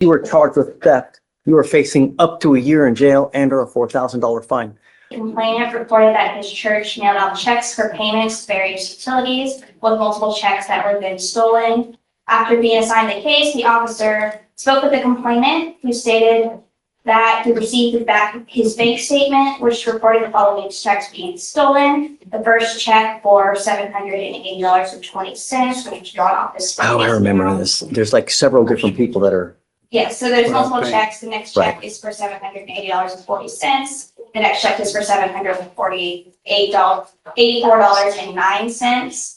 you were charged with theft, you are facing up to a year in jail and or a $4,000 fine. The complainant reported that his church mailed out checks for payments to various utilities with multiple checks that were then stolen. After being assigned the case, the officer spoke with the complainant, who stated that he received back his bank statement, which reported the following checks being stolen. The first check for $780.20, which was drawn off this. Oh, I remember this. There's like several different people that are, Yes, so there's multiple Okay. checks. The next check is for $780.40. The next check is for $784.09.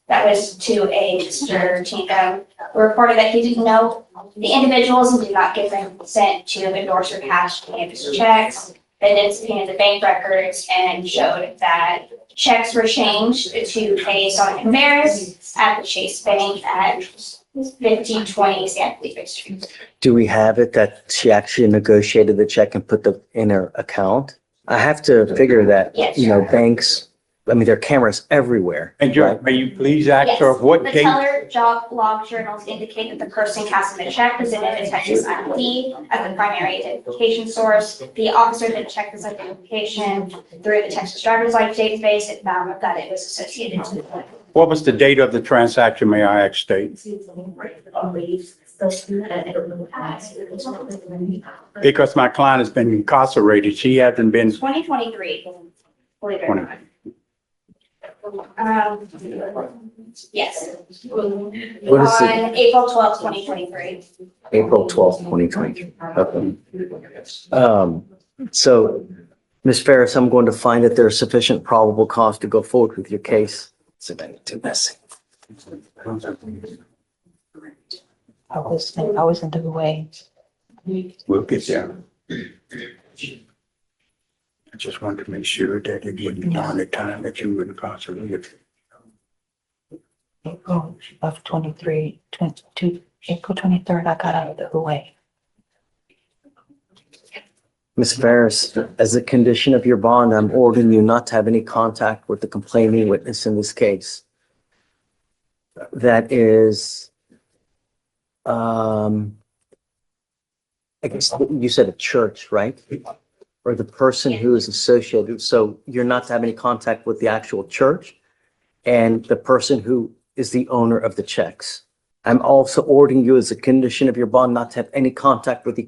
That was to a Mr. Tinkham, who reported that he didn't know the individuals and did not give them consent to endorse or cash any of his checks. They then subpoenaed the bank records and showed that checks were changed to pay Sonia Maris at the Chase Bank at 1520 San Felipe Street. do we have it that she actually negotiated the check and put in her account? I have to figure that, Yes. banks, I mean, there are cameras everywhere. And Joe, right? may you please ask Yes, her what the date? teller job log journals indicate that the person casting the check presented a Texas ID as the primary identification source. The officer then checked this identification through the Texas driver's license database and found that it was associated to the. What was the date of the transaction, may I ask, state? Because my client has been incarcerated, she hasn't been, 2023, believe it or not. Yes. What is it? On April 12th, 2023. April 12th, 2023. Okay. So, Ms. Ferris, I'm going to find that there's sufficient probable cause to go forward with your case. So then too messy. I was in the way. we'll get there. I just wanted to make sure that it wasn't during the time that you were incarcerated. April of 23, 22, April 23rd, I got out of the way. Ms. Ferris, as a condition of your bond, I'm ordering you not to have any contact with the complaining witness in this case. That is, I guess you said a church, right? Or the person who is associated. So you're not to have any contact with the actual church and the person who is the owner of the checks. I'm also ordering you as a condition of your bond not to have any contact with the